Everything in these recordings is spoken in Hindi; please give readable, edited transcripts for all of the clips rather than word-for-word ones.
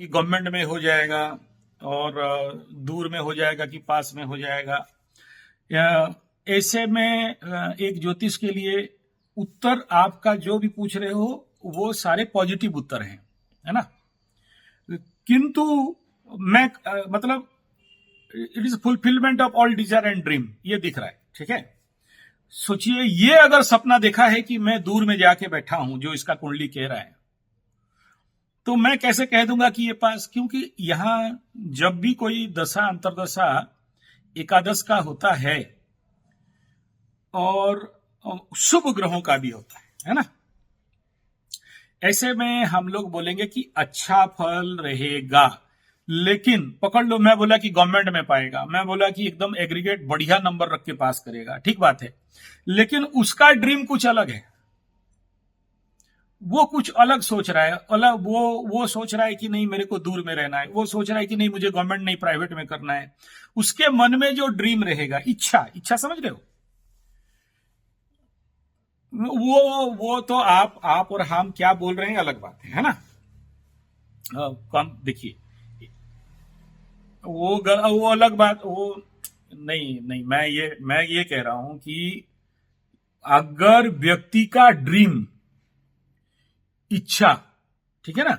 कि गवर्नमेंट में हो जाएगा और दूर में हो जाएगा कि पास में हो जाएगा। ऐसे में एक ज्योतिष के लिए उत्तर आपका जो भी पूछ रहे हो वो सारे पॉजिटिव उत्तर हैं, है ना। किंतु मैं मतलब it is fulfilment of all desire and dream, ये दिख रहा है, ठीक है। सोचिए ये अगर सपना देखा है कि मैं दूर में जाके बैठा हूं, जो इसका कुंडली कह रहा है, तो मैं कैसे कह दूंगा कि ये पास, क्योंकि यहां जब भी कोई दशा अंतरदशा एकादश का होता है और शुभ ग्रहों का भी होता है ना, ऐसे में हम लोग बोलेंगे कि अच्छा फल रहेगा। लेकिन पकड़ लो, मैं बोला कि गवर्नमेंट में पाएगा, मैं बोला कि एकदम एग्रीगेट बढ़िया नंबर रख के पास करेगा, ठीक बात है, लेकिन उसका ड्रीम कुछ अलग है, वो कुछ अलग सोच रहा है, अलग वो सोच रहा है कि नहीं मेरे को दूर में रहना है, वो सोच रहा है कि नहीं मुझे गवर्नमेंट नहीं प्राइवेट में करना है। उसके मन में जो ड्रीम रहेगा, इच्छा समझ रहे हो, वो तो आप और हम क्या बोल रहे हैं अलग बात है ना। कम देखिए, वो अलग बात, वो नहीं, मैं ये कह रहा हूं कि अगर व्यक्ति का ड्रीम, इच्छा, ठीक है ना,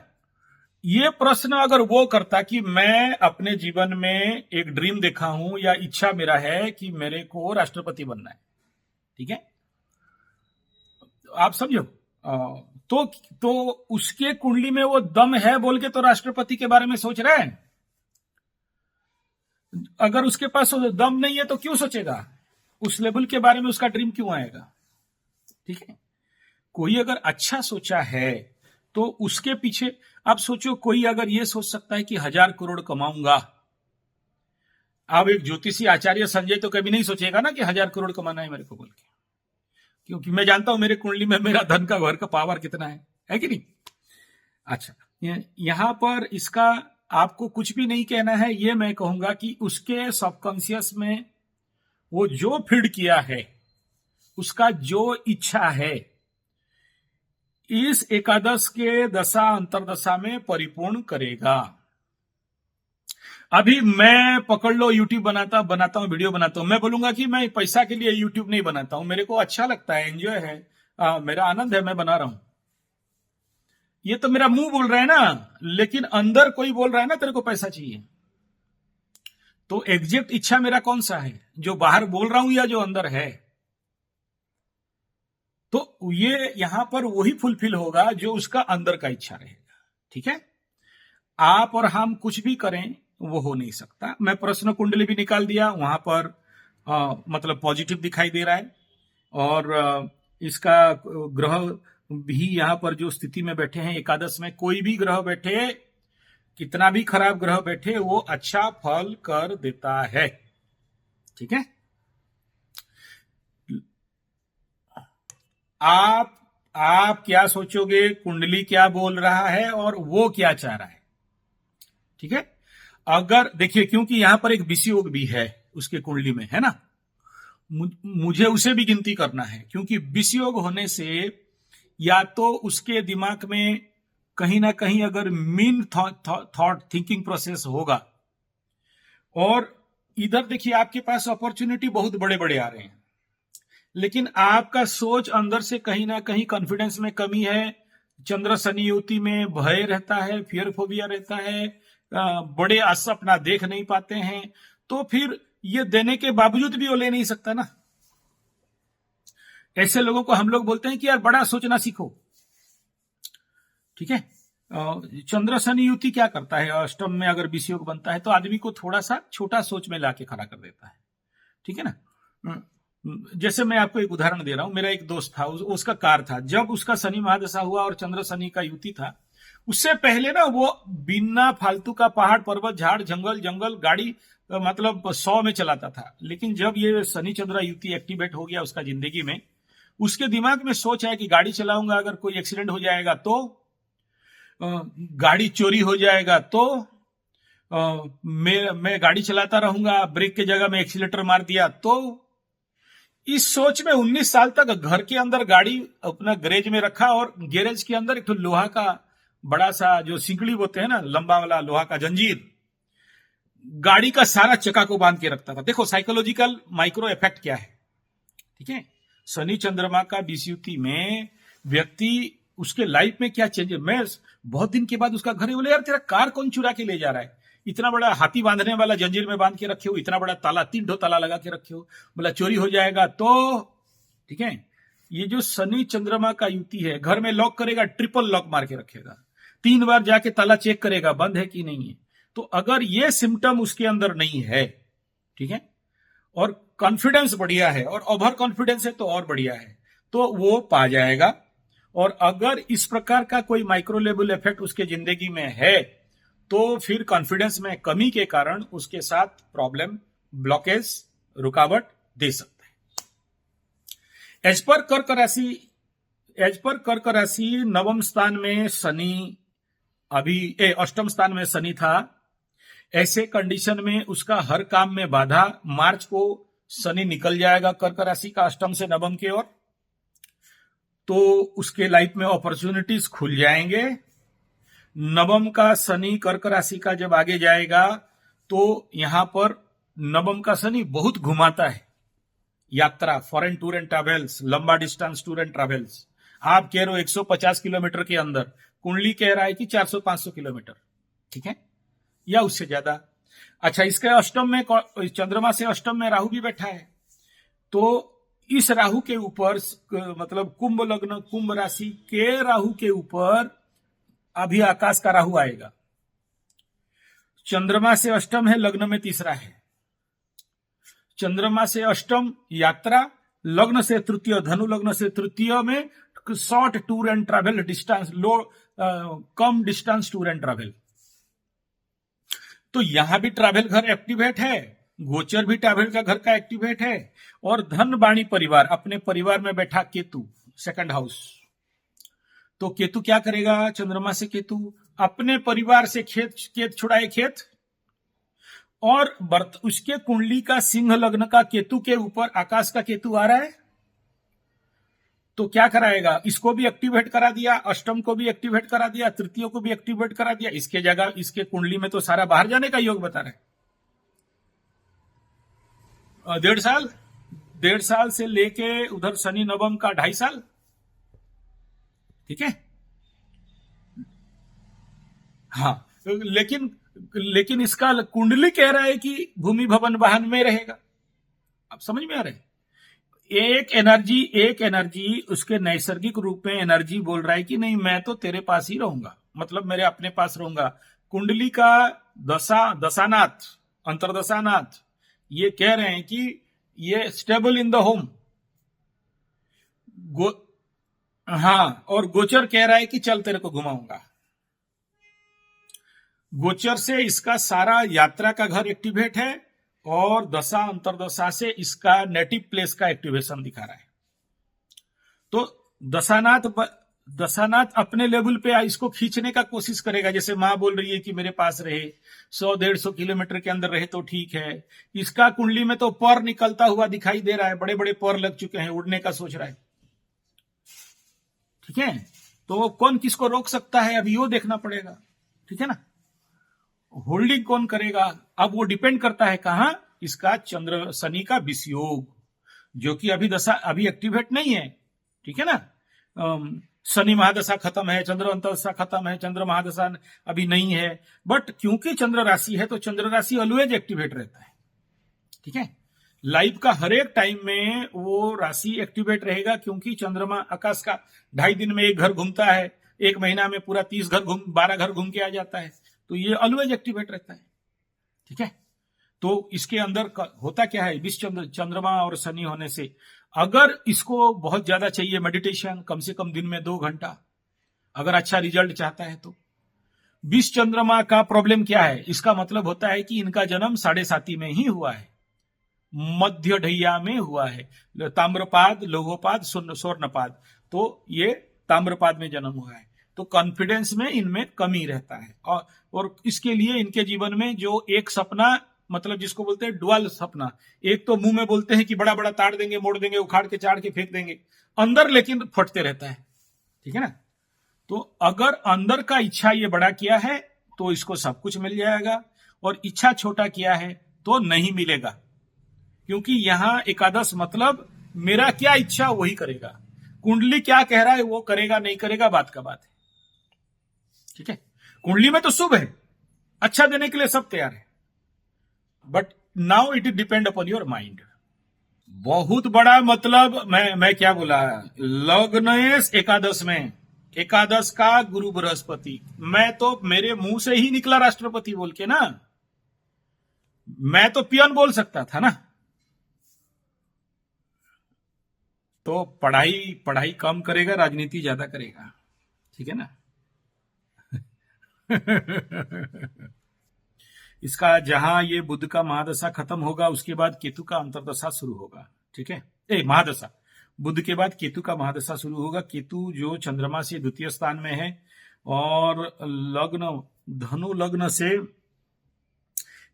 ये प्रश्न अगर वो करता कि मैं अपने जीवन में एक ड्रीम देखा हूं या इच्छा मेरा है कि मेरे को राष्ट्रपति बनना है, ठीक है, आप समझो, तो उसके कुंडली में वो दम है बोल के तो राष्ट्रपति के बारे में सोच रहा है। अगर उसके पास दम नहीं है तो क्यों सोचेगा, उस लेवल के बारे में उसका ड्रीम क्यों आएगा, ठीक है। कोई अगर अच्छा सोचा है तो उसके पीछे, आप सोचो, कोई अगर ये सोच सकता है कि 1000 करोड़ कमाऊंगा, अब एक ज्योतिषी आचार्य संजय तो कभी नहीं सोचेगा ना कि 1000 करोड़ कमाना है मेरे को बोल के, क्योंकि मैं जानता हूं मेरे कुंडली में मेरा धन का घर का पावर कितना है कि नहीं। अच्छा, यहां पर इसका आपको कुछ भी नहीं कहना है, ये मैं कहूंगा कि उसके सबकॉन्शियस में वो जो फीड किया है, उसका जो इच्छा है, इस एकादश के दशा अंतरदशा में परिपूर्ण करेगा। अभी मैं पकड़ लो यूट्यूब बनाता हूं, वीडियो बनाता हूं, मैं बोलूंगा कि मैं पैसा के लिए यूट्यूब नहीं बनाता हूं, मेरे को अच्छा लगता है, एंजॉय है, मेरा आनंद है, मैं बना रहा हूं। ये तो मेरा मुंह बोल रहा है ना, लेकिन अंदर कोई बोल रहा है ना तेरे को पैसा चाहिए। तो एग्जैक्ट इच्छा मेरा कौन सा है, जो बाहर बोल रहा हूं या जो अंदर है। तो ये यहां पर वही फुलफिल होगा जो उसका अंदर का इच्छा रहेगा, ठीक है। आप और हम कुछ भी करें वो हो नहीं सकता। मैं प्रश्न कुंडली भी निकाल दिया, वहां पर मतलब पॉजिटिव दिखाई दे रहा है, और इसका ग्रह भी यहां पर जो स्थिति में बैठे हैं एकादश में, कोई भी ग्रह बैठे, कितना भी खराब ग्रह बैठे, वो अच्छा फल कर देता है, ठीक है। आप क्या सोचोगे, कुंडली क्या बोल रहा है और वो क्या चाह रहा है, ठीक है। अगर देखिए, क्योंकि यहां पर एक विषयोग भी है उसके कुंडली में, है ना, मुझे उसे भी गिनती करना है, क्योंकि विषयोग होने से या तो उसके दिमाग में कहीं ना कहीं अगर मीन थॉट थिंकिंग प्रोसेस होगा, और इधर देखिए आपके पास अपॉर्चुनिटी बहुत बड़े बड़े आ रहे हैं, लेकिन आपका सोच अंदर से कहीं ना कहीं कॉन्फिडेंस में कमी है, चंद्र शनि युति में भय रहता है, फियर फोबिया रहता है, बड़े सपना देख नहीं पाते हैं, तो फिर ये देने के बावजूद भी वो ले नहीं सकता ना। ऐसे लोगों को हम लोग बोलते हैं कि यार बड़ा सोचना सीखो, ठीक है। चंद्र शनि युति क्या करता है, अष्टम में अगर विषयोग बनता है तो आदमी को थोड़ा सा छोटा सोच में लाके खड़ा कर देता है, ठीक है ना। जैसे मैं आपको एक उदाहरण दे रहा हूं, मेरा एक दोस्त था, उसका कार था, जब उसका शनि महादशा हुआ और चंद्र शनि का युति था, उससे पहले ना वो बिना फालतू का पहाड़ पर्वत झाड़ जंगल गाड़ी मतलब 100 में चलाता था। लेकिन जब ये शनि चंद्र युति एक्टिवेट हो गया उसका जिंदगी में, उसके दिमाग में सोच है कि गाड़ी चलाऊंगा, अगर कोई एक्सीडेंट हो जाएगा तो, गाड़ी चोरी हो जाएगा तो, मैं गाड़ी चलाता रहूंगा, ब्रेक की जगह में एक्सीलेटर मार दिया तो। इस सोच में 19 साल तक घर के अंदर गाड़ी अपना गैरेज में रखा, और गैरेज के अंदर एक तो लोहा का बड़ा सा जो सिंकड़ी बोलते हैं ना, लंबा वाला लोहा का जंजीर, गाड़ी का सारा चक्का को बांध के रखता था। देखो साइकोलॉजिकल माइक्रो इफेक्ट क्या है, ठीक है। शनि चंद्रमा का विषुवति में व्यक्ति, उसके लाइफ में क्या चेंज है। मैं बहुत दिन के बाद उसका घर, बोले यार तेरा कार कौन चुरा के ले जा रहा है, इतना बड़ा हाथी बांधने वाला जंजीर में बांध के रखे हो, इतना बड़ा ताला, 3 ठो ताला लगा के रखे हो, बोला चोरी हो जाएगा तो, ठीक है। ये जो शनि चंद्रमा का युति है, घर में लॉक करेगा, ट्रिपल लॉक मार के रखेगा, 3 बार जाके ताला चेक करेगा बंद है कि नहीं है। तो अगर ये सिम्टम उसके अंदर नहीं है, ठीक है, और कॉन्फिडेंस बढ़िया है और ओवर कॉन्फिडेंस है तो और बढ़िया है, तो वो पा जाएगा। और अगर इस प्रकार का कोई माइक्रो लेवल इफेक्ट उसके जिंदगी में है तो फिर कॉन्फिडेंस में कमी के कारण उसके साथ प्रॉब्लम, ब्लॉकेज, रुकावट दे सकता है। एज पर कर्क राशि नवम स्थान में शनि, अभी अष्टम स्थान में शनि था। ऐसे कंडीशन में उसका हर काम में बाधा, मार्च को शनि निकल जाएगा कर्क राशि का अष्टम से नवम की ओर, तो उसके लाइफ में अपॉर्चुनिटीज खुल जाएंगे। नवम का शनि कर्क राशि का जब आगे जाएगा तो यहां पर नवम का शनि बहुत घुमाता है, यात्रा, फॉरेन टूर एंड ट्रैवल्स, लंबा डिस्टेंस टूर एंड ट्रैवल्स। आप कह रहे हो 150 किलोमीटर के अंदर, कुंडली कह रहा है कि 400-500 किलोमीटर, ठीक है, या उससे ज्यादा। अच्छा, इसके अष्टम में, चंद्रमा से अष्टम में राहु भी बैठा है, तो इस राहु के ऊपर, मतलब कुंभ लग्न, कुंभ राशि के राहु के ऊपर अभी आकाश का राहु आएगा। चंद्रमा से अष्टम है, लग्न में तीसरा है। चंद्रमा से अष्टम यात्रा, लग्न से तृतीय, धनु लग्न से तृतीय में short tour and travel, distance come distance tour and travel. तो यहां भी ट्रैवल घर एक्टिवेट है, गोचर भी ट्रैवल का घर का एक्टिवेट है, और धन वाणी परिवार, अपने परिवार में बैठा केतु, सेकंड हाउस। तो केतु क्या करेगा, चंद्रमा से केतु अपने परिवार से खेत छुड़ाए खेत, और उसके कुंडली का सिंह लग्न का केतु के ऊपर आकाश का केतु आ रहा है, तो क्या कराएगा, इसको भी एक्टिवेट करा दिया, अष्टम को भी एक्टिवेट करा दिया, तृतीय को भी एक्टिवेट करा दिया। इसके जगह इसके कुंडली में तो सारा बाहर जाने का योग बता रहे। 1.5 साल से लेके उधर शनि नवम का 2.5 साल, ठीक है। हाँ, लेकिन इसका कुंडली कह रहा है कि भूमि भवन वाहन में रहेगा। अब समझ में आ रहा है, एक एनर्जी उसके नैसर्गिक रूप में एनर्जी बोल रहा है कि नहीं, मैं तो तेरे पास ही रहूंगा, मतलब मेरे अपने पास रहूंगा। कुंडली का दशानाथ, अंतरदशानाथ ये कह रहे हैं कि ये स्टेबल इन द होम। हाँ, और गोचर कह रहा है कि चल तेरे को घुमाऊंगा। गोचर से इसका सारा यात्रा का घर एक्टिवेट है, और दशा अंतरदशा से इसका नेटिव प्लेस का एक्टिवेशन दिखा रहा है। तो दशानाथ अपने लेवल पे इसको खींचने का कोशिश करेगा, जैसे मां बोल रही है कि मेरे पास रहे, 100-150 किलोमीटर के अंदर रहे तो ठीक है। इसका कुंडली में तो पर निकलता हुआ दिखाई दे रहा है, बड़े बड़े पर लग चुके हैं, उड़ने का सोच रहा है, ठीक है। तो कौन किसको रोक सकता है, अभी वो देखना पड़ेगा, ठीक है ना। होल्डिंग कौन करेगा, अब वो डिपेंड करता है कहां, इसका चंद्र शनि का विषयोग, जो कि अभी एक्टिवेट नहीं है, ठीक है ना। शनि महादशा खत्म है, चंद्र अंतरदशा खत्म है, चंद्र महादशा अभी नहीं है, बट क्योंकि चंद्र राशि है तो चंद्र राशि ऑलवेज एक्टिवेट रहता है, ठीक है। लाइफ का हर एक टाइम में वो राशि एक्टिवेट रहेगा, क्योंकि चंद्रमा आकाश का 2.5 दिन में एक घर घूमता है, 1 महीना में पूरा 12 घर घूम के आ जाता है, तो ये ऑलवेज एक्टिवेट रहता है, ठीक है। तो इसके अंदर होता क्या है, 20 चंद्रमा और शनि होने से, अगर इसको बहुत ज्यादा चाहिए मेडिटेशन, कम से कम दिन में 2 घंटा, अगर अच्छा रिजल्ट चाहता है तो। 20 चंद्रमा का प्रॉब्लम क्या है, इसका मतलब होता है कि इनका जन्म 7.5 में ही हुआ है, मध्य ढैया में हुआ है, ताम्रपाद, लौहोपाद, स्वर्णपाद, तो ये ताम्रपाद में जन्म हुआ है। तो कॉन्फिडेंस में इनमें कमी रहता है, और इसके लिए इनके जीवन में जो एक सपना, मतलब जिसको बोलते हैं डुअल सपना, एक तो मुंह में बोलते हैं कि बड़ा बड़ा ताड़ देंगे, मोड़ देंगे, उखाड़ के चाड़ के फेंक देंगे, अंदर लेकिन फटते रहता है, ठीक है ना। तो अगर अंदर का इच्छा ये बड़ा किया है तो इसको सब कुछ मिल जाएगा, और इच्छा छोटा किया है तो नहीं मिलेगा, क्योंकि यहां एकादश मतलब मेरा क्या इच्छा वही करेगा, कुंडली क्या कह रहा है वो करेगा नहीं करेगा बात का बात है। ठीक है, कुंडली में तो शुभ है, अच्छा देने के लिए सब तैयार है, but now it depend upon your mind. बहुत बड़ा मतलब मैं क्या बोला, लग्नेश एकादश में, एकादश का गुरु बृहस्पति, मैं तो मेरे मुंह से ही निकला राष्ट्रपति बोल के ना, मैं तो पियन बोल सकता था ना। तो पढ़ाई पढ़ाई कम करेगा, राजनीति ज्यादा करेगा, ठीक है ना। इसका जहां ये बुध का महादशा खत्म होगा उसके बाद केतु का अंतरदशा शुरू होगा, ठीक है, महादशा, बुध के बाद केतु का महादशा शुरू होगा। केतु जो चंद्रमा से द्वितीय स्थान में है और लग्न धनु लग्न से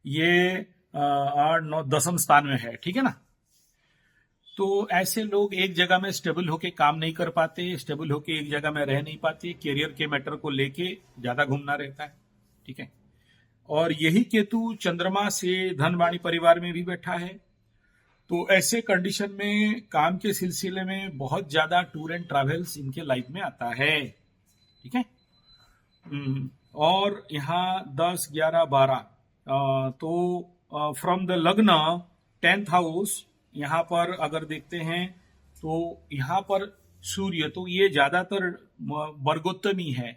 ये 8 9 10वें स्थान में है, ठीक है ना। तो ऐसे लोग एक जगह में स्टेबल होके काम नहीं कर पाते, स्टेबल होके एक जगह में रह नहीं पाते, कैरियर के मैटर को लेके ज्यादा घूमना रहता है, ठीक है। और यही केतु चंद्रमा से धन वाणी परिवार में भी बैठा है, तो ऐसे कंडीशन में काम के सिलसिले में बहुत ज्यादा टूर एंड ट्रैवल्स इनके लाइफ में आता है, ठीक है। और यहाँ 10 11 12 तो फ्रॉम द लग्न 10th हाउस, यहाँ पर अगर देखते हैं तो यहाँ पर सूर्य, तो ये ज्यादातर वर्गोत्तमी है,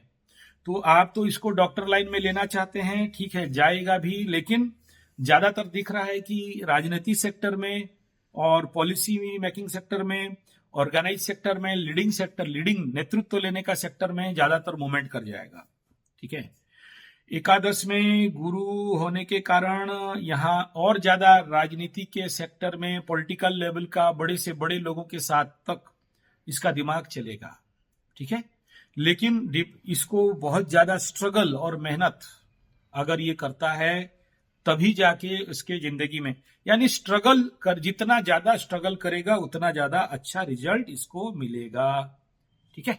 तो आप तो इसको डॉक्टर लाइन में लेना चाहते हैं, ठीक है जाएगा भी, लेकिन ज्यादातर दिख रहा है कि राजनीति सेक्टर में और पॉलिसी मेकिंग सेक्टर में, ऑर्गेनाइज सेक्टर में, लीडिंग नेतृत्व लेने का सेक्टर में ज्यादातर मूवमेंट कर जाएगा, ठीक है। एकादश में गुरु होने के कारण यहाँ और ज्यादा राजनीति के सेक्टर में पॉलिटिकल लेवल का बड़े से बड़े लोगों के साथ तक इसका दिमाग चलेगा, ठीक है। लेकिन इसको बहुत ज्यादा स्ट्रगल और मेहनत अगर ये करता है तभी जाके उसके जिंदगी में, यानी स्ट्रगल कर, जितना ज्यादा स्ट्रगल करेगा उतना ज्यादा अच्छा रिजल्ट इसको मिलेगा, ठीक है।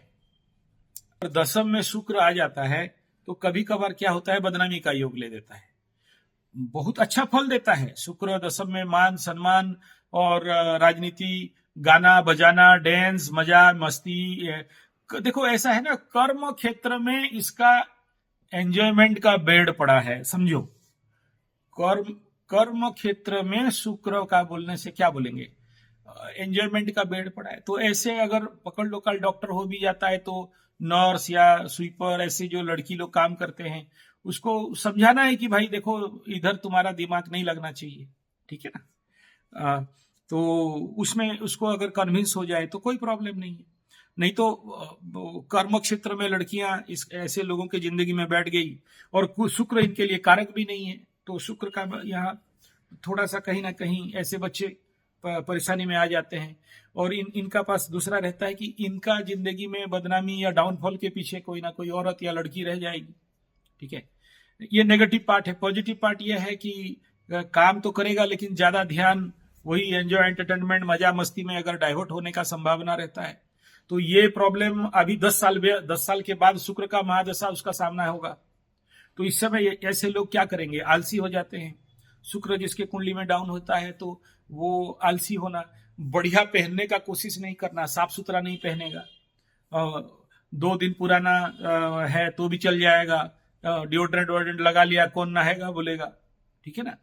दसम में शुक्र आ जाता है तो कभी कभार क्या होता है, बदनामी का योग ले देता है, बहुत अच्छा फल देता है शुक्र दसम में, मान सम्मान और राजनीति, गाना बजाना, डांस, मजा मस्ती। देखो ऐसा है ना, कर्म क्षेत्र में इसका एंजॉयमेंट का बेड पड़ा है, समझो। कर्म क्षेत्र में शुक्र का बोलने से क्या बोलेंगे, एंजॉयमेंट का बेड पड़ा है। तो ऐसे अगर पकड़ लो कल डॉक्टर हो भी जाता है तो नर्स या स्वीपर, ऐसे जो लड़की लोग काम करते हैं, उसको समझाना है कि भाई देखो इधर तुम्हारा दिमाग नहीं लगना चाहिए, ठीक है ना। तो उसमें उसको अगर कन्विंस हो जाए तो कोई प्रॉब्लम नहीं है। नहीं तो कर्म क्षेत्र में लड़कियां इस ऐसे लोगों के जिंदगी में बैठ गई और शुक्र इनके लिए कारक भी नहीं है, तो शुक्र का यहाँ थोड़ा सा कहीं ना कहीं ऐसे बच्चे परेशानी में आ जाते हैं। और इनका पास दूसरा रहता है कि इनका जिंदगी में बदनामी या डाउनफॉल के पीछे कोई ना कोई औरत या लड़की रह जाएगी, ठीक है। ये नेगेटिव पार्ट है। पॉजिटिव पार्ट ये है कि काम तो करेगा लेकिन ज्यादा ध्यान वही एंजॉय, एंटरटेनमेंट, मजा मस्ती में अगर डाइवर्ट होने का संभावना रहता है। तो ये प्रॉब्लम अभी 10 साल के बाद शुक्र का महादशा उसका सामना होगा। तो इस समय ऐसे लोग क्या करेंगे, आलसी हो जाते हैं। शुक्र जिसके कुंडली में डाउन होता है तो वो आलसी होना, बढ़िया पहनने का कोशिश नहीं करना, साफ सुथरा नहीं पहनेगा, 2 दिन पुराना है तो भी चल जाएगा, डिओड्रेंट लगा लिया, कौन नहाएगा बोलेगा, ठीक है ना।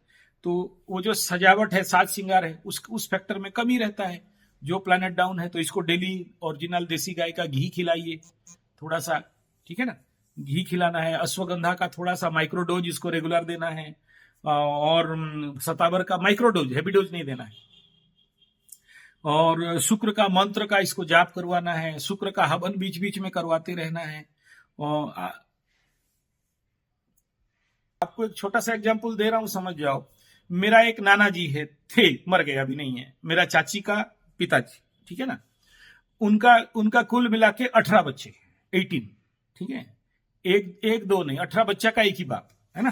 तो वो जो सजावट है, साज श्रृंगार है, उस फैक्टर में कमी रहता है। जो प्लैनेट डाउन है तो इसको डेली ओरिजिनल देसी गाय का घी खिलाइए थोड़ा सा, ठीक है ना, घी खिलाना है। अश्वगंधा का थोड़ा सा माइक्रो डोज इसको रेगुलर देना है, और सतावर का माइक्रो डोज, हैवी डोज नहीं देना है। और शुक्र का मंत्र का इसको जाप करवाना है, शुक्र का हवन बीच बीच में करवाते रहना है। और आपको एक छोटा सा एग्जांपल दे रहा हूं, समझ जाओ। मेरा एक नाना जी थे, मर गए, अभी नहीं है, मेरा चाची का पिताजी, ठीक है ना। उनका कुल मिला के 18 बच्चे, 18, ठीक है, एक दो नहीं, 18 बच्चा का एक ही बाप है ना।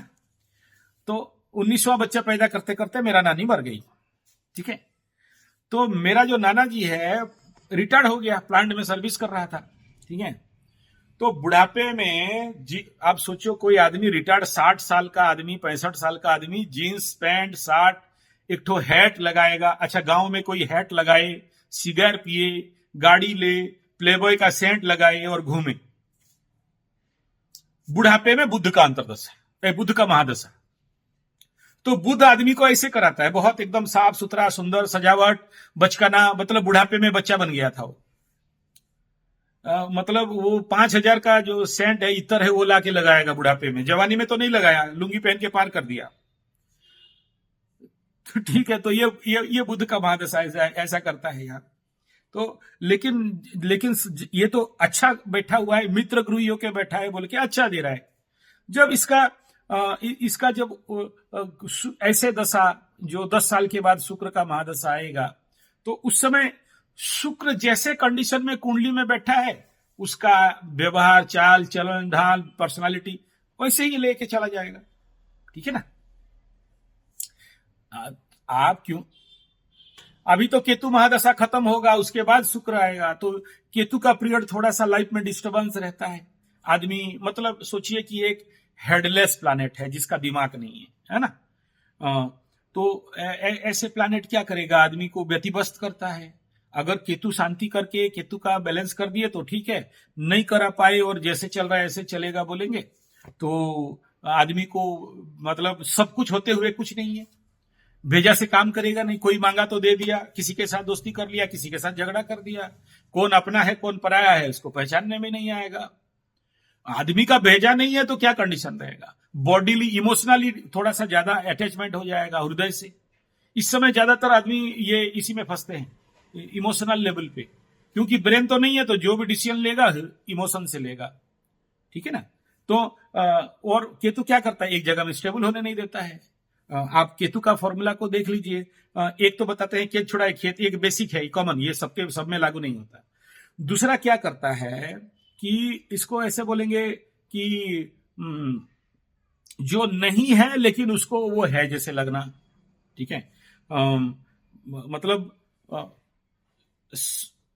तो 19वां बच्चा पैदा करते करते मेरा नानी मर गई, ठीक है। तो मेरा जो नाना जी है रिटायर्ड हो गया, प्लांट में सर्विस कर रहा था, ठीक है। तो बुढ़ापे में जी आप सोचो, कोई आदमी रिटायर्ड 60 साल का आदमी, 65 साल का आदमी, जीन्स पैंट शर्ट, एक ठो हैट लगाएगा। अच्छा, गांव में कोई हैट लगाए, सिगार पिए, गाड़ी ले, प्लेबॉय का सेंट लगाए और घूमे। बुढ़ापे में बुद्ध का अंतर्दशा, बुद्ध का महादशा। तो बुद्ध आदमी को ऐसे कराता है, बहुत एकदम साफ सुथरा, सुंदर, सजावट, बचकाना, मतलब बुढ़ापे में बच्चा बन गया था वो। मतलब वो 5,000 का जो सेंट है, इतर है, वो लाके लगाएगा बुढ़ापे में। जवानी में तो नहीं लगाया, लुंगी पहन के पार कर दिया। तो ठीक है, तो ये बुद्ध का महादशा ऐसा करता है यार। तो लेकिन ये तो अच्छा बैठा हुआ है, मित्र गृह के बैठा है, बोल के अच्छा दे रहा है। जब इसका जब ऐसे दशा, जो 10 साल के बाद शुक्र का महादशा आएगा, तो उस समय शुक्र जैसे कंडीशन में कुंडली में बैठा है, उसका व्यवहार, चाल चलन, ढाल, पर्सनालिटी वैसे ही लेके चला जाएगा। ठीक है ना। आप क्यों, अभी तो केतु महादशा खत्म होगा, उसके बाद शुक्र आएगा, तो केतु का पीरियड थोड़ा सा लाइफ में डिस्टर्बेंस रहता है। आदमी, मतलब सोचिए कि एक हेडलेस प्लैनेट है जिसका दिमाग नहीं है ना। तो ऐसे प्लैनेट क्या करेगा, आदमी को व्यतिव्यस्त करता है। अगर केतु शांति करके केतु का बैलेंस कर दिए तो ठीक है, नहीं करा पाए और जैसे चल रहा है ऐसे चलेगा बोलेंगे, तो आदमी को मतलब सब कुछ होते हुए कुछ नहीं है। भेजा से काम करेगा नहीं, कोई मांगा तो दे दिया, किसी के साथ दोस्ती कर लिया, किसी के साथ झगड़ा कर दिया, कौन अपना है कौन पराया है उसको पहचानने में नहीं आएगा। आदमी का भेजा नहीं है तो क्या कंडीशन रहेगा, बॉडीली इमोशनली थोड़ा सा ज्यादा अटैचमेंट हो जाएगा हृदय से। इस समय ज्यादातर आदमी ये इसी में फंसते हैं, इमोशनल लेवल पे, क्योंकि ब्रेन तो नहीं है, तो जो भी डिसीजन लेगा इमोशन से लेगा। ठीक है ना। तो और केतु क्या करता है, एक जगह में स्टेबल होने नहीं देता है। आप केतु का फॉर्मूला को देख लीजिए। एक तो बताते हैं खेत छुड़ाए खेत, एक बेसिक है, कॉमन, ये सबके सब में लागू नहीं होता। दूसरा क्या करता है कि इसको ऐसे बोलेंगे कि जो नहीं है लेकिन उसको वो है जैसे लगना। ठीक है। मतलब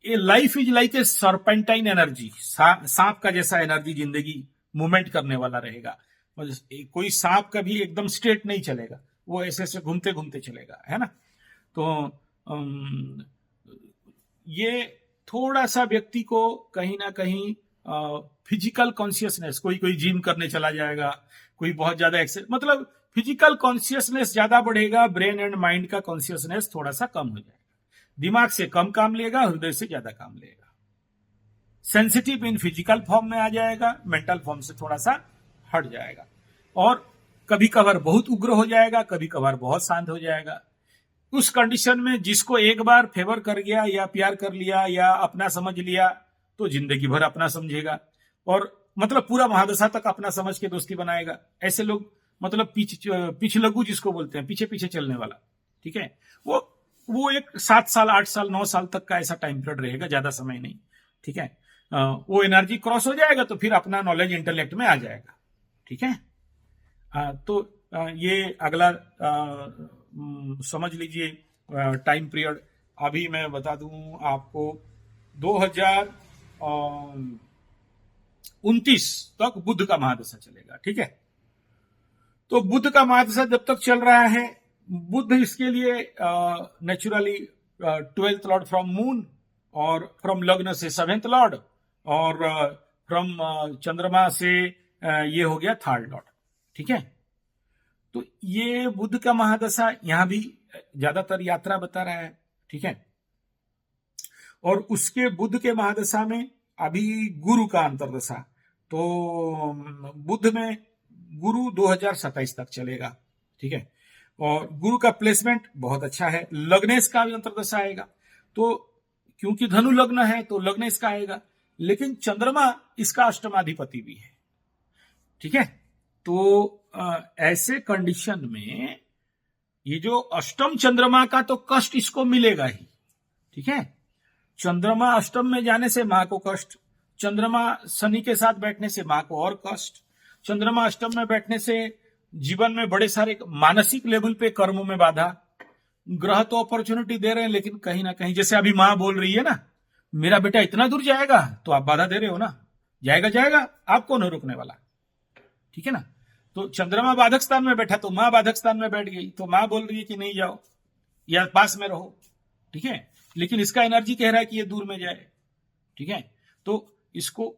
ए life is like a serpentine energy, सांप का जैसा एनर्जी, जिंदगी मूवमेंट करने वाला रहेगा। कोई सांप कभी एकदम स्ट्रेट नहीं चलेगा, वो ऐसे ऐसे घूमते घूमते चलेगा, है ना। तो ये थोड़ा सा व्यक्ति को कहीं ना कहीं फिजिकल कॉन्शियसनेस, कोई जिम करने चला जाएगा, कोई बहुत ज्यादा एक्सरसाइज, मतलब फिजिकल कॉन्शियसनेस ज्यादा बढ़ेगा, ब्रेन एंड माइंड का कॉन्शियसनेस थोड़ा सा कम हो जाएगा। दिमाग से कम काम लेगा, हृदय से ज्यादा काम लेगा। सेंसिटिव इन फिजिकल फॉर्म में आ जाएगा, मेंटल फॉर्म से थोड़ा सा हट जाएगा। और कभी कभार बहुत उग्र हो जाएगा, कभी कभार बहुत शांत हो जाएगा। उस कंडीशन में जिसको एक बार फेवर कर गया या प्यार कर लिया या अपना समझ लिया, तो जिंदगी भर अपना समझेगा, और मतलब पूरा महादशा तक अपना समझ के दोस्ती बनाएगा। ऐसे लोग मतलब पिछलग्गू जिसको बोलते हैं, पीछे पीछे चलने वाला। ठीक है। वो एक 7 साल 8 साल 9 साल तक का ऐसा टाइम पीरियड रहेगा, ज्यादा समय नहीं। ठीक है। वो एनर्जी क्रॉस हो जाएगा तो फिर अपना नॉलेज इंटेलेक्ट में आ जाएगा। ठीक है। तो ये अगला समझ लीजिए टाइम पीरियड। अभी मैं बता दूं आपको 2029 तक बुध का महादशा चलेगा। ठीक है। तो बुध का महादशा जब तक चल रहा है, बुध इसके लिए naturally 12th Lord from moon, और फ्रॉम लग्न से 7th लॉर्ड, और फ्रॉम चंद्रमा से ये हो गया 3rd लॉर्ड। ठीक है। तो ये बुध का महादशा यहां भी ज्यादातर यात्रा बता रहा है। ठीक है। और उसके बुध के महादशा में अभी गुरु का अंतर्दशा, तो बुध में गुरु 2027 तक चलेगा। ठीक है। और गुरु का प्लेसमेंट बहुत अच्छा है। लग्नेश का भी अंतर्दशा आएगा, तो क्योंकि धनु लग्न है तो लग्नेश का आएगा, लेकिन चंद्रमा इसका अष्टमाधिपति भी है। ठीक है। तो ऐसे कंडीशन में ये जो अष्टम चंद्रमा का तो कष्ट इसको मिलेगा ही। ठीक है। चंद्रमा अष्टम में जाने से मां को कष्ट, चंद्रमा शनि के साथ बैठने से मां को और कष्ट, चंद्रमा अष्टम में बैठने से जीवन में बड़े सारे मानसिक लेवल पे कर्मों में बाधा। ग्रह तो अपॉर्चुनिटी दे रहे हैं, लेकिन कहीं ना कहीं, जैसे अभी मां बोल रही है ना, मेरा बेटा इतना दूर जाएगा, तो आप बाधा दे रहे हो ना, जाएगा जाएगा, आप कौन हो रोकने वाला, ठीक है ना। तो चंद्रमा बाधक स्थान में बैठा तो माँ बाधक स्थान में बैठ गई, तो माँ बोल रही है कि नहीं जाओ या पास में रहो, ठीक है, लेकिन इसका एनर्जी कह रहा है कि ये दूर में जाए, ठीक है। तो इसको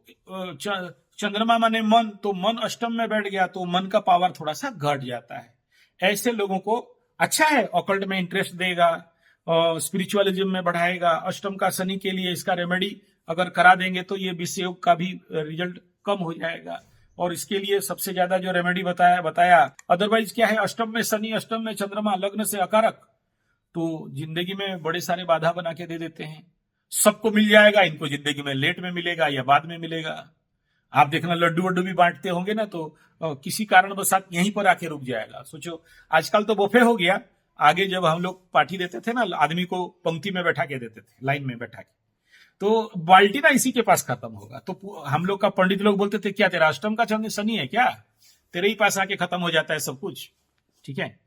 चंद्रमा माने मन, तो मन अष्टम में बैठ गया तो मन का पावर थोड़ा सा घट जाता है। ऐसे लोगों को अच्छा है, ऑकल्ट में इंटरेस्ट देगा, स्पिरिचुअलिज्म में बढ़ाएगा। अष्टम का शनि के लिए इसका रेमेडी अगर करा देंगे तो ये विषयोग का भी रिजल्ट कम हो जाएगा। और इसके लिए सबसे ज्यादा जो रेमेडी बताया अदरवाइज क्या है, अष्टम में शनि, अष्टम में चंद्रमा, लग्न से अकारक, तो जिंदगी में बड़े सारे बाधा बना के दे देते हैं। सबको मिल जाएगा, इनको जिंदगी में लेट में मिलेगा या बाद में मिलेगा। आप देखना लड्डू वड्डू भी बांटते होंगे ना, तो किसी कारणवशात यहीं पर आके रुक जाएगा। सोचो आजकल तो बुफे हो गया, आगे जब हम लोग पार्टी देते थे ना, आदमी को पंक्ति में बैठा के देते थे, लाइन में बैठा के, तो बाल्टी ना इसी के पास खत्म होगा। तो हम लोग का पंडित लोग बोलते थे क्या तेरा अष्टम का चंद्र शनि है क्या, तेरे ही पास आके खत्म हो जाता है सब कुछ, ठीक है।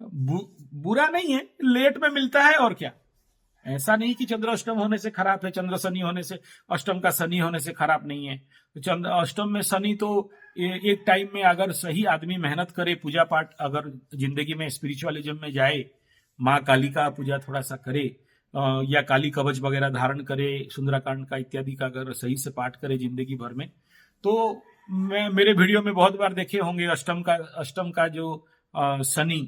बुरा नहीं है, लेट में मिलता है और क्या। ऐसा नहीं कि चंद्र अष्टम होने से खराब है, चंद्र शनि होने से, अष्टम का शनि होने से खराब नहीं है। तो चंद्र अष्टम में शनि तो एक टाइम में अगर सही आदमी मेहनत करे, पूजा पाठ अगर जिंदगी में स्पिरिचुअलिज्म में जाए, माँ काली का पूजा थोड़ा सा करे, या काली कवच वगैरह धारण करे, सुंदराकांड का इत्यादि का अगर सही से पाठ करे जिंदगी भर में, तो मैं मेरे वीडियो में बहुत बार देखे होंगे अष्टम का जो शनि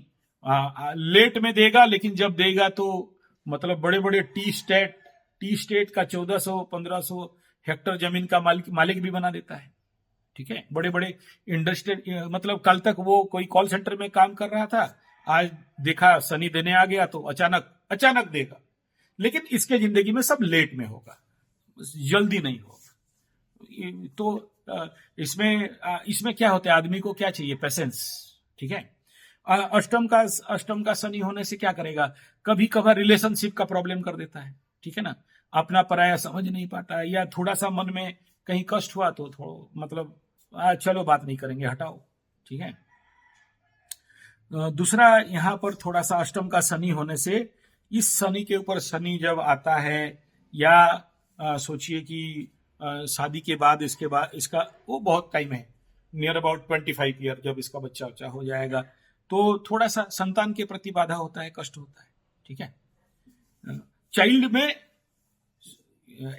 लेट में देगा, लेकिन जब देगा तो मतलब बड़े बड़े टी स्टेट का 1400-1500 हेक्टर जमीन का मालिक भी बना देता है, ठीक है। बड़े बड़े इंडस्ट्री, मतलब कल तक वो कोई कॉल सेंटर में काम कर रहा था, आज देखा शनि देने आ गया तो अचानक देगा। लेकिन इसके जिंदगी में सब लेट में होगा, जल्दी नहीं होगा। तो इसमें क्या होता है, आदमी को क्या चाहिए, पेशेंस, ठीक है। अष्टम का शनि होने से क्या करेगा, कभी कभार रिलेशनशिप का प्रॉब्लम कर देता है, ठीक है ना। अपना पराया समझ नहीं पाता है, या थोड़ा सा मन में कहीं कष्ट हुआ तो थोड़ा मतलब चलो बात नहीं करेंगे, हटाओ, ठीक है। दूसरा यहाँ पर थोड़ा सा अष्टम का शनि होने से, इस शनि के ऊपर शनि जब आता है, या सोचिए कि शादी के बाद इसका वो बहुत टाइम है, नियर अबाउट 25 ईयर, जब इसका बच्चा हो जाएगा तो थोड़ा सा संतान के प्रति बाधा होता है, कष्ट होता है, ठीक है। चाइल्ड में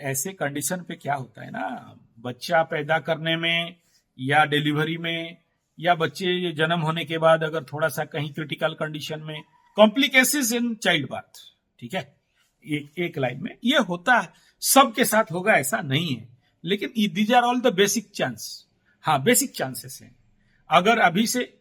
ऐसे कंडीशन पे क्या होता है ना, बच्चा पैदा करने में या डिलीवरी में या बच्चे जन्म होने के बाद अगर थोड़ा सा कहीं क्रिटिकल कंडीशन में, कॉम्प्लिकेशंस इन चाइल्ड बर्थ, ठीक है, एक लाइन में ये होता है, सबके साथ होगा ऐसा नहीं है, लेकिन these are all the basic chance. हाँ, बेसिक चांसेस हैं। अगर अभी से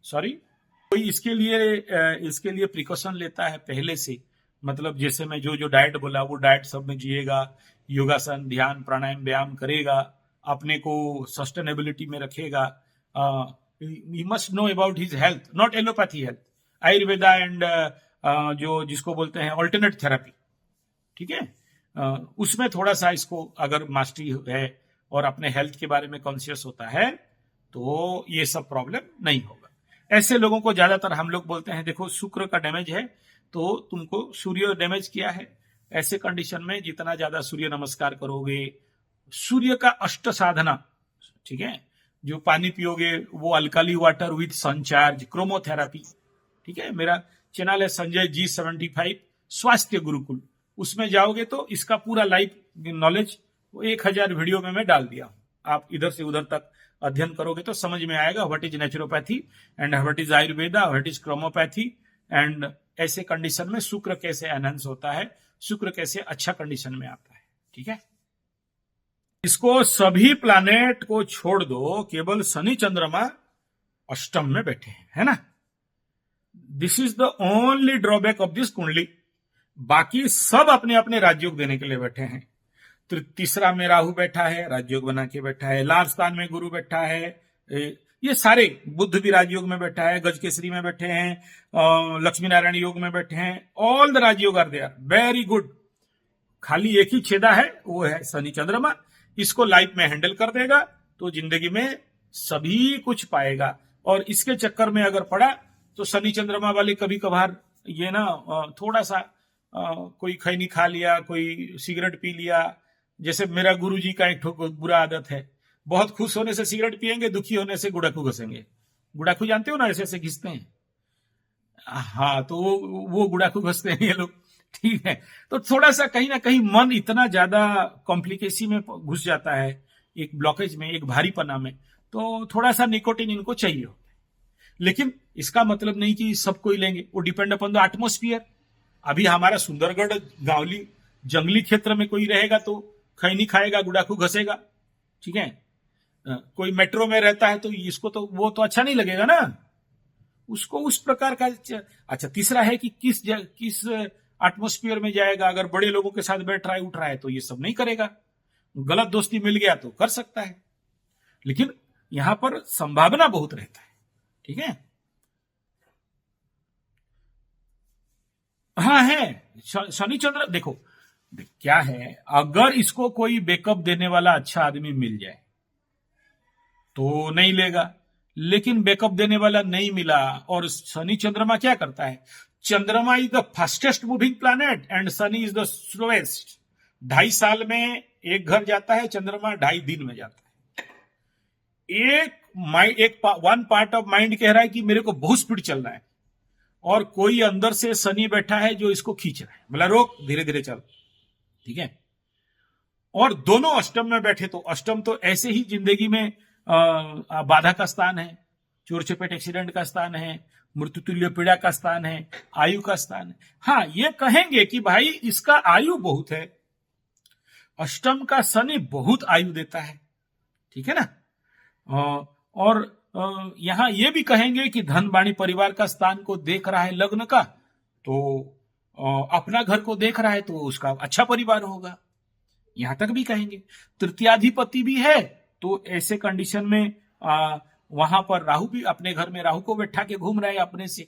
कोई इसके लिए प्रिकॉशन लेता है पहले से, मतलब जैसे मैं जो डाइट बोला वो डाइट सब में जिएगा, योगासन, ध्यान, प्राणायाम, व्यायाम करेगा, अपने को सस्टेनेबिलिटी में रखेगा, he must know about his health, not allopathy health, Ayurveda and जो जिसको बोलते हैं ऑल्टरनेट थेरेपी, ठीक है। उसमें थोड़ा सा इसको अगर मास्टरी है और अपने हेल्थ के बारे में कॉन्शियस होता है तो ये सब प्रॉब्लम नहीं होगा। ऐसे लोगों को ज्यादातर हम लोग बोलते हैं देखो शुक्र का डैमेज है तो तुमको सूर्य डैमेज किया है। ऐसे कंडीशन में जितना ज्यादा सूर्य नमस्कार करोगे, सूर्य का अष्ट साधना, ठीक है, जो पानी पियोगे वो अल्काली वाटर विथ सनचार्ज, क्रोमोथेरापी, ठीक है। मेरा चैनल है संजय G75 स्वास्थ्य गुरुकुल, उसमें जाओगे तो इसका पूरा लाइव नॉलेज 1000 वीडियो में मैं डाल दिया हूं। आप इधर से उधर तक अध्ययन करोगे तो समझ में आएगा what is naturopathy and what is Ayurveda, what is chromopathy, and ऐसे कंडीशन में शुक्र कैसे एनहांस होता है, शुक्र कैसे अच्छा कंडीशन में आता है, ठीक है। इसको सभी प्लैनेट को छोड़ दो, केवल शनि चंद्रमा अष्टम में बैठे हैं, है ना। This is the only drawback of this कुंडली। बाकी सब अपने अपने राजयोग देने के लिए बैठे हैं। तीसरा में राहु बैठा है, राजयोग बना के बैठा है। लाभ स्थान में गुरु बैठा है, ये सारे, बुद्ध भी राजयोग में बैठा है, गज केसरी में बैठे हैं, लक्ष्मी नारायण योग में बैठे हैं। All the Rajyoga are there, very good. खाली एक ही छेदा है, वो है शनि चंद्रमा। इसको लाइफ में हैंडल कर देगा तो जिंदगी में सभी कुछ पाएगा। और इसके चक्कर में अगर पड़ा तो शनि चंद्रमा वाले कभी कभार ये ना थोड़ा सा कोई खैनी खा लिया, कोई सिगरेट पी लिया, जैसे मेरा गुरुजी का एक ठो बुरा आदत है, बहुत खुश होने से सिगरेट पिएंगे, दुखी होने से गुड़ाखू घसेंगे। गुड़ाखू जानते हो ना, ऐसे ऐसे घिसते हैं। हाँ, तो वो गुड़ाखू घसते हैं ये लोग। ठीक है, तो थोड़ा सा कहीं ना कहीं मन इतना ज्यादा कॉम्प्लिकेसी में घुस जाता है, एक ब्लॉकेज में, एक भारीपना में, तो थोड़ा सा निकोटिन इनको चाहिए होता है। लेकिन इसका मतलब नहीं कि सब कोई लेंगे, वो डिपेंड अपॉन द एटमोस्फियर। अभी हमारा सुंदरगढ़ गांवली जंगली क्षेत्र में कोई रहेगा तो खैनी खाएगा, गुड़ाखू घसेगा। ठीक है, कोई मेट्रो में रहता है तो इसको तो वो तो अच्छा नहीं लगेगा ना, उसको उस प्रकार का। अच्छा, तीसरा है कि किस एटमोस्फियर में जाएगा। अगर बड़े लोगों के साथ बैठ रहा है, उठ रहा है, तो ये सब नहीं करेगा। गलत दोस्ती मिल गया तो कर सकता है, लेकिन यहां पर संभावना बहुत रहता है। ठीक है, हाँ है। शनि चंद्र देखो, क्या है, अगर इसको कोई बैकअप देने वाला अच्छा आदमी मिल जाए तो नहीं लेगा, लेकिन बैकअप देने वाला नहीं मिला। और शनि चंद्रमा क्या करता है, चंद्रमा is the fastest moving planet and Shani is the slowest. 2.5 साल में एक घर जाता है, चंद्रमा 2.5 दिन में जाता है। वन पार्ट ऑफ माइंड कह रहा है कि मेरे को बहुत स्पीड चलना है, और कोई अंदर से शनि बैठा है जो इसको खींच रहा है, बोला रोक, धीरे धीरे चल। ठीक है, और दोनों अष्टम में बैठे तो अष्टम तो ऐसे ही जिंदगी में बाधा का स्थान है, चोर चपेट एक्सीडेंट का स्थान है, मृत्यु तुल्य पीड़ा का स्थान है, आयु का स्थान है। हाँ, ये कहेंगे कि भाई इसका आयु बहुत है, अष्टम का शनि बहुत आयु देता है। ठीक है ना, और यहां ये भी कहेंगे कि धन वाणी परिवार का स्थान को देख रहा है लग्न का, तो अपना घर को देख रहा है तो उसका अच्छा परिवार होगा, यहां तक भी कहेंगे। तृतीयाधिपति भी है, तो ऐसे कंडीशन में वहां पर राहु भी अपने घर में, राहु को बैठा के घूम रहा है अपने से,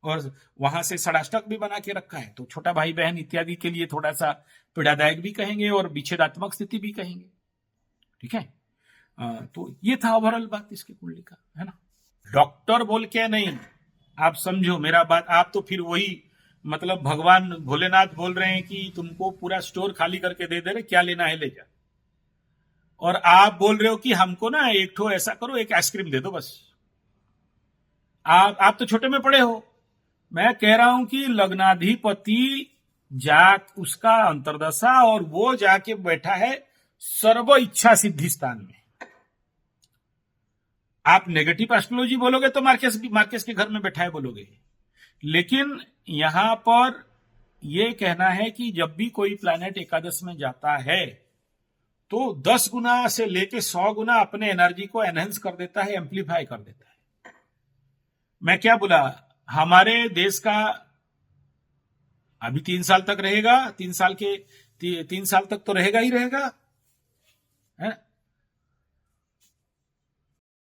और वहां से षडाष्टक भी बना के रखा है, तो छोटा भाई बहन इत्यादि के लिए थोड़ा सा पीड़ादायक भी कहेंगे और विच्छेदात्मक स्थिति भी कहेंगे। ठीक है, तो ये था ओवरऑल बात इसकी कुंडली का, है ना। डॉक्टर बोल के नहीं, आप समझो मेरा बात। आप तो फिर वही, मतलब भगवान भोलेनाथ बोल रहे हैं कि तुमको पूरा स्टोर खाली करके दे रहे, क्या लेना है ले जा, और आप बोल रहे हो कि हमको ना एक ठो ऐसा करो, एक आइसक्रीम दे दो बस। आप तो छोटे में पड़े हो। मैं कह रहा हूं कि लग्नाधिपति उसका अंतर्दशा, और वो जाके बैठा है सर्व इच्छा सिद्धि स्थान में। आप नेगेटिव एस्ट्रोलॉजी बोलोगे तो मार्केस के घर में बैठा है बोलोगे, लेकिन यहां पर यह कहना है कि जब भी कोई प्लैनेट एकादश में जाता है तो 10 गुना से लेके 100 गुना अपने एनर्जी को एनहेंस कर देता है, एम्पलीफाई कर देता है। मैं क्या बोला, हमारे देश का अभी 3 साल तक रहेगा, 3 साल तक तो रहेगा ही रहेगा, है।